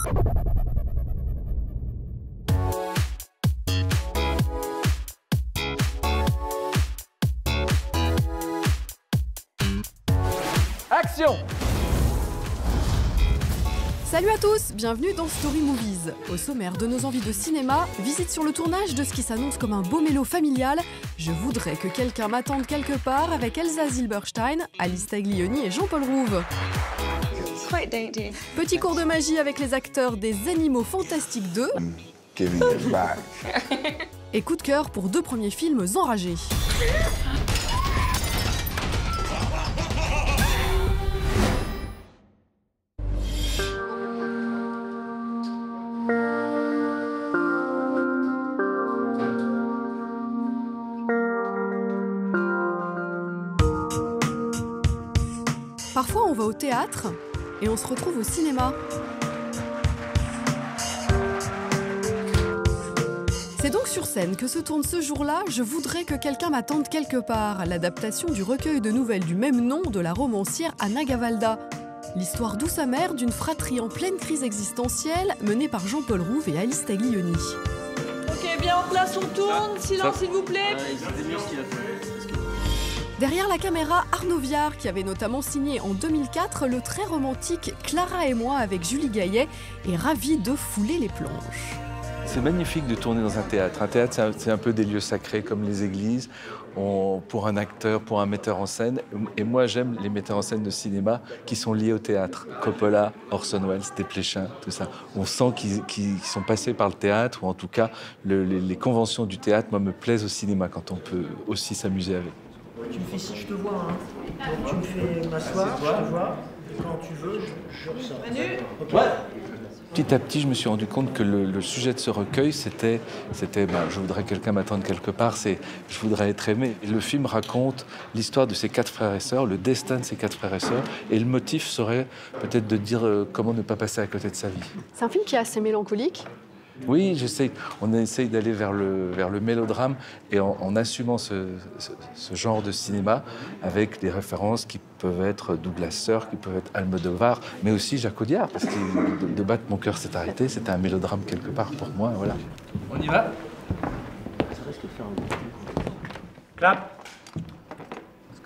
Action! Salut à tous, bienvenue dans Story Movies. Au sommaire de nos envies de cinéma, visite sur le tournage de ce qui s'annonce comme un beau mélo familial. Je voudrais que quelqu'un m'attende quelque part avec Elsa Zilberstein, Alice Taglioni et Jean-Paul Rouve. Petit cours de magie avec les acteurs des Animaux Fantastiques 2. Et coup de cœur pour 2 premiers films enragés. Parfois, on va au théâtre et on se retrouve au cinéma. C'est donc sur scène que se tourne ce jour-là « Je voudrais que quelqu'un m'attende quelque part », l'adaptation du recueil de nouvelles du même nom de la romancière Anna Gavalda. L'histoire douce amère d'une fratrie en pleine crise existentielle menée par Jean-Paul Rouve et Alice Taglioni. Ok, bien en place, on tourne. Silence, s'il vous plaît. Derrière la caméra, Arnaud Viard, qui avait notamment signé en 2004 le très romantique Clara et moi avec Julie Gaillet, est ravi de fouler les planches. C'est magnifique de tourner dans un théâtre. Un théâtre, c'est un peu des lieux sacrés comme les églises, pour un acteur, pour un metteur en scène. Et moi, j'aime les metteurs en scène de cinéma qui sont liés au théâtre. Coppola, Orson Welles, Desplechin, tout ça. On sent qu'ils sont passés par le théâtre, ou en tout cas, les conventions du théâtre, moi, me plaisent au cinéma, quand on peut aussi s'amuser avec. Tu me fais si je te vois, hein. Donc, tu me fais m'asseoir, je te vois. Quand tu veux, je ressors. Manu. Okay. Ouais. Petit à petit, je me suis rendu compte que le sujet de ce recueil, c'était je voudrais que quelqu'un m'attende quelque part, c'est je voudrais être aimé. Et le film raconte l'histoire de ces 4 frères et sœurs, le destin de ces 4 frères et sœurs, et le motif serait peut-être de dire comment ne pas passer à côté de sa vie. C'est un film qui est assez mélancolique. Oui, on essaye d'aller vers le mélodrame et en assumant ce genre de cinéma avec des références qui peuvent être Douglas Sirk, qui peuvent être Almodovar, mais aussi Jacques Audiard, parce que de battre mon cœur s'est arrêté, c'était un mélodrame quelque part pour moi, voilà. On y va? Ça risque de faire un clap.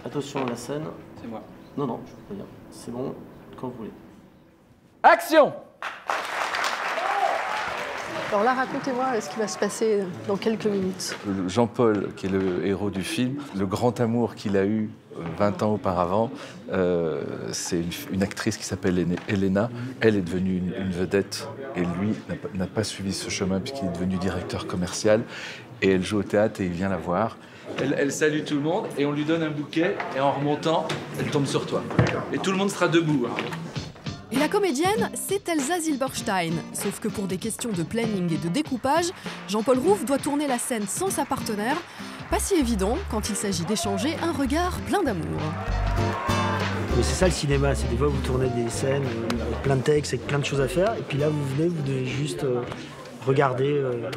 Attention à la scène. C'est moi. Non, je peux pas dire. C'est bon, quand vous voulez. Action! Alors là, racontez-moi ce qui va se passer dans quelques minutes. Jean-Paul, qui est le héros du film, le grand amour qu'il a eu 20 ans auparavant, c'est une actrice qui s'appelle Elena. Elle est devenue une vedette et lui n'a pas suivi ce chemin puisqu'il est devenu directeur commercial. Et elle joue au théâtre et il vient la voir. Elle salue tout le monde et on lui donne un bouquet et en remontant, elle tombe sur toi. Et tout le monde sera debout. Hein. Et la comédienne, c'est Elsa Zilberstein. Sauf que pour des questions de planning et de découpage, Jean-Paul Rouve doit tourner la scène sans sa partenaire. Pas si évident quand il s'agit d'échanger un regard plein d'amour. Mais c'est ça le cinéma, c'est des fois vous tournez des scènes avec plein de textes, avec plein de choses à faire, et puis là vous devez juste regarder une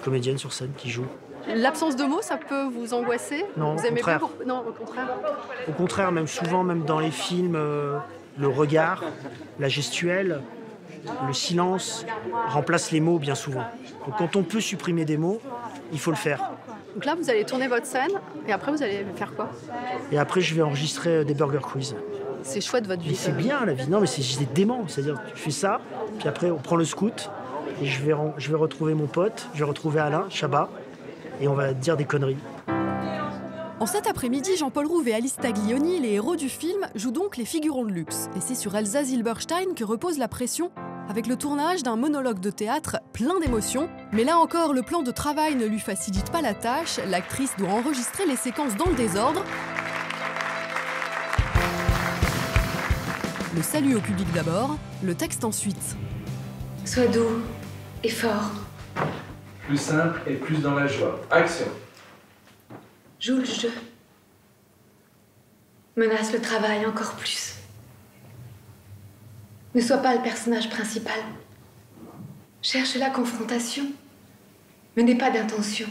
comédienne sur scène qui joue. L'absence de mots, ça peut vous angoisser? Non, vous au aimez contraire. Non, au contraire. Au contraire, même souvent, même dans les films, le regard, la gestuelle, le silence remplace les mots bien souvent. Donc quand on peut supprimer des mots, il faut le faire. Donc là, vous allez tourner votre scène, et après, vous allez faire quoi? Et après, je vais enregistrer des burger quiz. C'est chouette, votre vie. Mais c'est bien la vie, non mais c'est dément. C'est-à-dire, tu fais ça, puis après, on prend le scoot, et je vais retrouver mon pote, je vais retrouver Alain, Chabat, et on va dire des conneries. En cet après-midi, Jean-Paul Rouve et Alice Taglioni, les héros du film, jouent donc les figurants de luxe. Et c'est sur Elsa Zilberstein que repose la pression, avec le tournage d'un monologue de théâtre plein d'émotions. Mais là encore, le plan de travail ne lui facilite pas la tâche. L'actrice doit enregistrer les séquences dans le désordre. Le salut au public d'abord, le texte ensuite. Sois doux et fort. Plus simple et plus dans la joie. Action! Joue le jeu. Menace le travail encore plus. Ne sois pas le personnage principal. Cherche la confrontation, mais n'aie pas d'intention.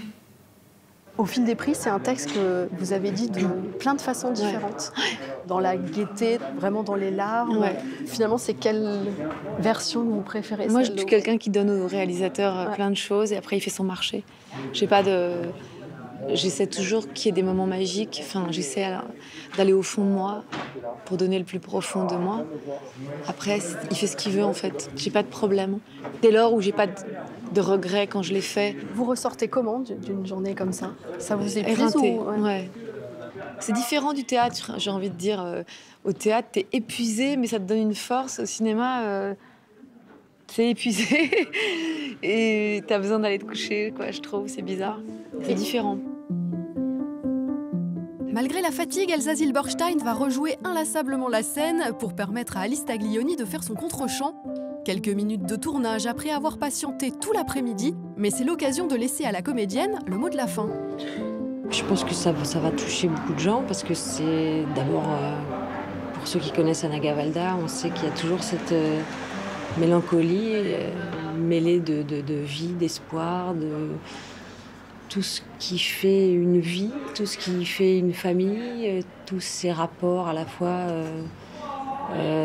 Au fil des prix, c'est un texte que vous avez dit de plein de façons différentes. Ouais. Dans la gaieté, vraiment dans les larmes. Ouais. Finalement, c'est quelle version que vous préférez? Moi, je suis quelqu'un qui donne au réalisateur plein de choses et après, il fait son marché. J'ai pas de... J'essaie toujours qu'il y ait des moments magiques. Enfin, j'essaie d'aller au fond de moi pour donner le plus profond de moi. Après, il fait ce qu'il veut, en fait. J'ai pas de problème. Dès lors où j'ai pas de regrets quand je l'ai fait. Vous ressortez comment d'une journée comme ça? Ça vous épuise éreinté, ou... ouais. C'est différent du théâtre, j'ai envie de dire. Au théâtre, t'es épuisé, mais ça te donne une force. Au cinéma, t'es épuisé et t'as besoin d'aller te coucher, quoi, je trouve. C'est bizarre. C'est différent. Malgré la fatigue, Elsa Zilberstein va rejouer inlassablement la scène pour permettre à Alice Taglioni de faire son contre-champ. Quelques minutes de tournage après avoir patienté tout l'après-midi, mais c'est l'occasion de laisser à la comédienne le mot de la fin. Je pense que ça va toucher beaucoup de gens parce que c'est d'abord, pour ceux qui connaissent Anna Gavalda, on sait qu'il y a toujours cette mélancolie mêlée de vie, d'espoir, de tout ce qui fait une vie, tout ce qui fait une famille, tous ces rapports à la fois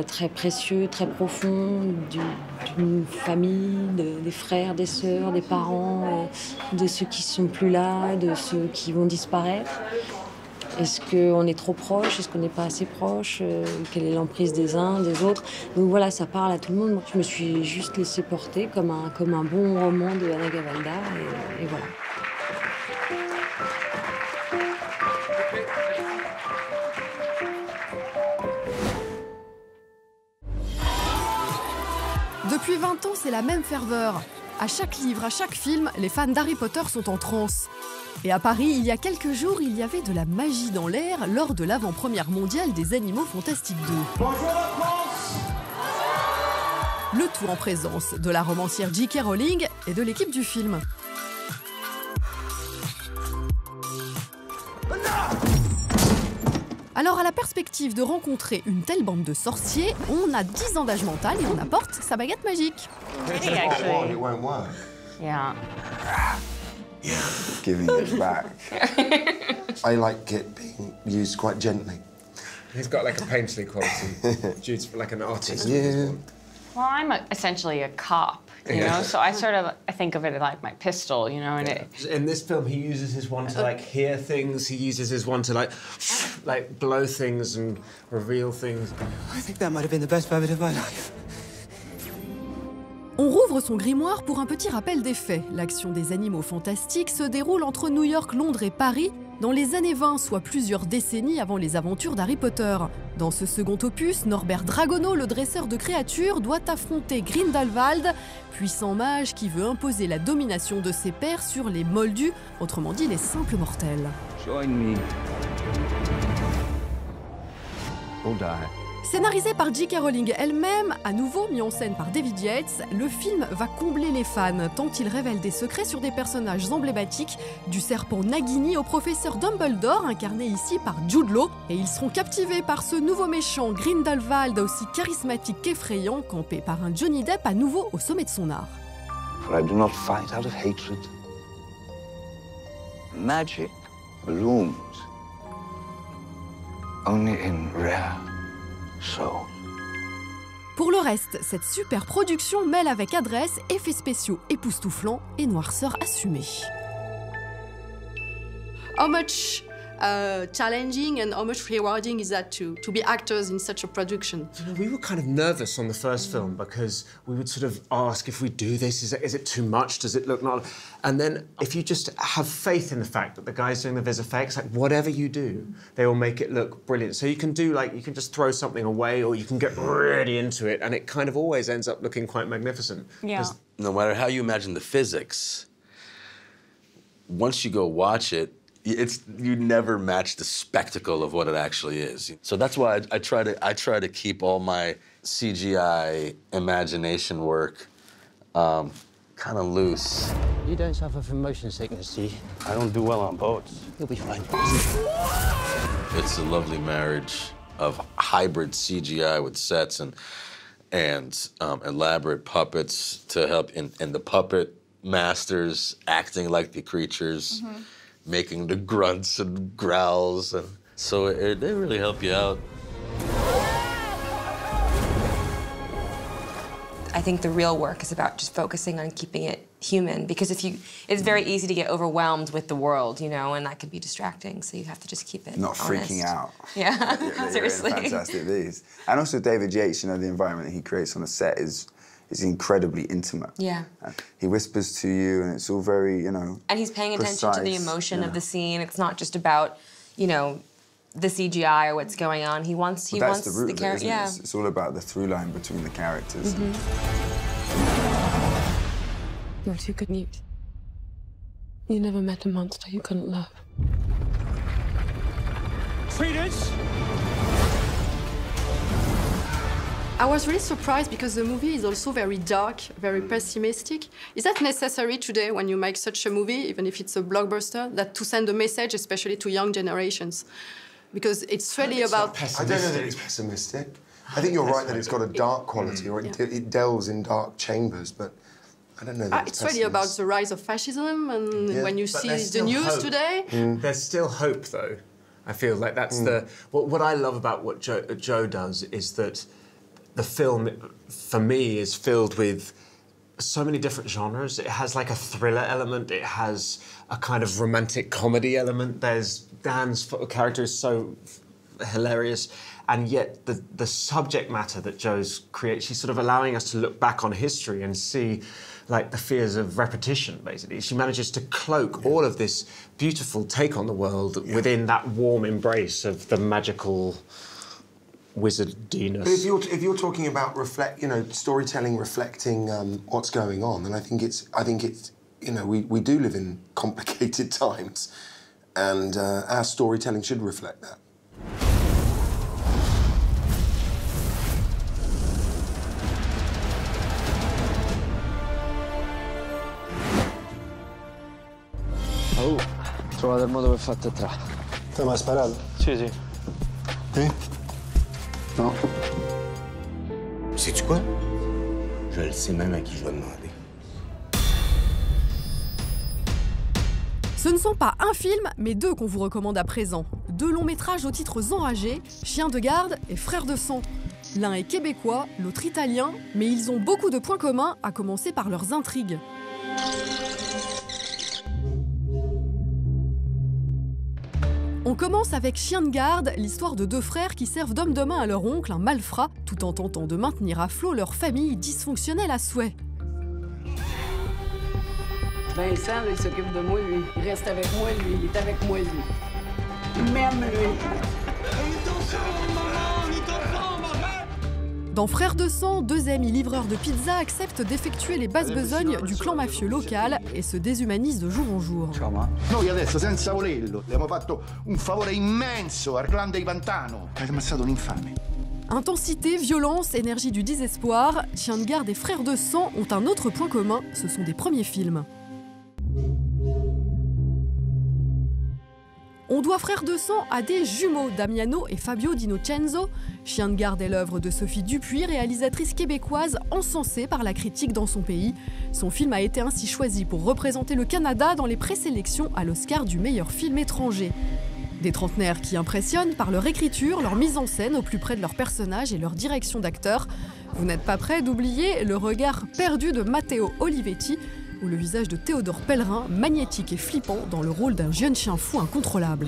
très précieux, très profonds d'une famille, des frères, des sœurs, des parents, de ceux qui ne sont plus là, de ceux qui vont disparaître. Est-ce qu'on est trop proche? Est-ce qu'on n'est pas assez proche? Quelle est l'emprise des uns, des autres? Donc voilà, ça parle à tout le monde. Je me suis juste laissée porter comme un bon roman de Anna Gavalda et voilà. Depuis 20 ans, c'est la même ferveur. À chaque livre, à chaque film, les fans d'Harry Potter sont en transe. Et à Paris, il y a quelques jours, il y avait de la magie dans l'air lors de l'avant-première mondiale des Animaux Fantastiques 2. Bonjour la France! Le tout en présence de la romancière J.K. Rowling et de l'équipe du film. Alors, à la perspective de rencontrer une telle bande de sorciers, on a 10 ans d'âge mental et on apporte sa baguette magique. It won't work. Yeah. Giving it back. I like it being used quite gently. He's got like a painterly quality. Jude's like an artist. Yeah. Well, I'm essentially a cop, you know, so I think of it like my pistol, you know, and In this film, he uses his wand to like hear things. He uses his wand to like blow things and reveal things. I think that might have been the best moment of my life. On rouvre son grimoire pour un petit rappel des faits. L'action des Animaux Fantastiques se déroule entre New York, Londres et Paris dans les années 20, soit plusieurs décennies avant les aventures d'Harry Potter. Dans ce second opus, Norbert Dragono, le dresseur de créatures, doit affronter Grindelwald, puissant mage qui veut imposer la domination de ses pairs sur les moldus, autrement dit les simples mortels. Join me. Or die. Scénarisé par J.K. Rowling elle-même, à nouveau mis en scène par David Yates, le film va combler les fans tant il révèle des secrets sur des personnages emblématiques, du serpent Nagini au professeur Dumbledore, incarné ici par Jude Law, et ils seront captivés par ce nouveau méchant Grindelwald aussi charismatique qu'effrayant, campé par un Johnny Depp à nouveau au sommet de son art. For I do not fight out of hatred. Magic blooms only in rare souls. Pour le reste, cette super production mêle avec adresse effets spéciaux époustouflants et noirceur assumée. How much challenging and how much rewarding is that to be actors in such a production? We were kind of nervous on the first film because we would sort of ask if we do this, is it too much? Does it look not? And then if you just have faith in the fact that the guys doing the vis effects, like whatever you do, they will make it look brilliant. So you can do you can just throw something away or you can get really into it and it kind of always ends up looking quite magnificent. Yeah. No matter how you imagine the physics, once you go watch it, you never match the spectacle of what it actually is. So that's why I try to keep all my CGI imagination work kind of loose. You don't suffer from motion sickness, do you? I don't do well on boats. You'll be fine. It's a lovely marriage of hybrid CGI with sets and elaborate puppets to help, and the puppet masters acting like the creatures. making the grunts and growls. And so they really help you out. I think the real work is about just focusing on keeping it human, because it's very easy to get overwhelmed with the world, you know, and that can be distracting, so you have to just keep it Not honest. freaking out. Yeah, seriously. Fantastic these. And also David Yates, you know, the environment that he creates on the set is incredibly intimate. Yeah. He whispers to you and it's all very, you know, And he's paying attention to the emotion yeah. of the scene. It's not just about, you know, the CGI or what's going on. He wants the character. Yeah. It's all about the through line between the characters. You're too good, Newt. You never met a monster you couldn't love. Traitors! I was really surprised because the movie is also very dark, very pessimistic. Is that necessary today when you make such a movie, even if it's a blockbuster, that to send a message, especially to young generations? Because it's really about... I don't know that it's pessimistic. I think you're right that it's got a dark quality, or it delves in dark chambers, but I don't know that it's really about the rise of fascism, and when you see the news today... There's still hope, though. I feel like that's what I love about what Joe does is that the film, for me, is filled with so many different genres. It has like a thriller element. It has a kind of romantic comedy element. Dan's character is so hilarious, and yet the subject matter that Joe's creates, she's sort of allowing us to look back on history and see like the fears of repetition, basically. She manages to cloak all of this beautiful take on the world within that warm embrace of the magical wizardiness. But if you're talking about storytelling reflecting what's going on, then I think it's you know, we do live in complicated times, and our storytelling should reflect that. Oh, ho trovato il modo per farti entrare. Te mi hai sparato? Sì, sì. Non. Sais-tu quoi? Je le sais même à qui je vais demander. Ce ne sont pas un film, mais deux qu'on vous recommande à présent. Deux longs métrages aux titres enragés, Chien de garde et Frères de sang. L'un est québécois, l'autre italien, mais ils ont beaucoup de points communs, à commencer par leurs intrigues. On commence avec Chien de garde, l'histoire de deux frères qui servent d'homme de main à leur oncle, un malfrat, tout en tentant de maintenir à flot leur famille dysfonctionnelle à souhait. Vincent, là, il s'occupe de moi, lui. Il reste avec moi, lui. Il est avec moi, lui. Il m'aime, lui. Dans Frères de sang, deux amis livreurs de pizza acceptent d'effectuer les basses besognes du clan mafieux local et se déshumanisent de jour en jour. Noi adesso, senza volerlo, le abbiamo fatto un favore immenso al clan dei Pantano. Avete ammazzato un infame. Intensité, violence, énergie du désespoir, Chien de garde et Frères de sang ont un autre point commun, ce sont des premiers films. On doit Frères de sang à des jumeaux, Damiano et Fabio D'Innocenzo. Chien de garde est l'œuvre de Sophie Dupuis, réalisatrice québécoise encensée par la critique dans son pays. Son film a été ainsi choisi pour représenter le Canada dans les présélections à l'Oscar du meilleur film étranger. Des trentenaires qui impressionnent par leur écriture, leur mise en scène au plus près de leurs personnages et leur direction d'acteur. Vous n'êtes pas prêts d'oublier le regard perdu de Matteo Olivetti ou le visage de Théodore Pellerin, magnétique et flippant dans le rôle d'un jeune chien fou incontrôlable.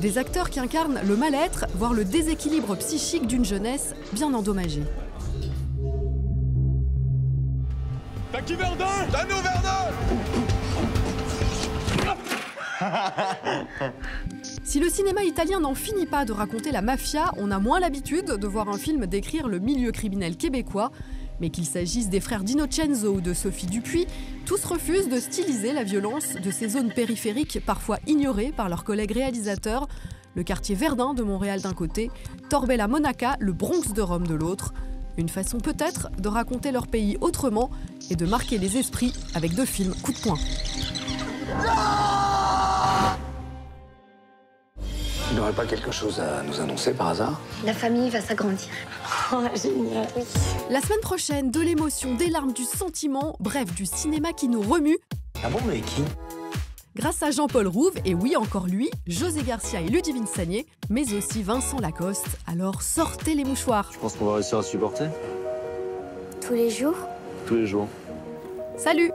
Des acteurs qui incarnent le mal-être, voire le déséquilibre psychique d'une jeunesse bien endommagée. T'as qui Verdun? T'as nous Verdun! Si le cinéma italien n'en finit pas de raconter la mafia, on a moins l'habitude de voir un film décrire le milieu criminel québécois. Mais qu'il s'agisse des frères D'Innocenzo ou de Sophie Dupuis, tous refusent de styliser la violence de ces zones périphériques parfois ignorées par leurs collègues réalisateurs. Le quartier Verdun de Montréal d'un côté, Torbella Monaca, le Bronx de Rome de l'autre. Une façon peut-être de raconter leur pays autrement et de marquer les esprits avec deux films coup de poing. Tu n'aurais pas quelque chose à nous annoncer par hasard? La famille va s'agrandir. Oh, génial. Oui. La semaine prochaine, de l'émotion, des larmes, du sentiment, bref, du cinéma qui nous remue. Ah bon, mais qui? Grâce à Jean-Paul Rouve, et oui, encore lui, José Garcia et Ludivine Sagné, mais aussi Vincent Lacoste. Alors sortez les mouchoirs. Je pense qu'on va réussir à supporter. Tous les jours? Tous les jours. Salut!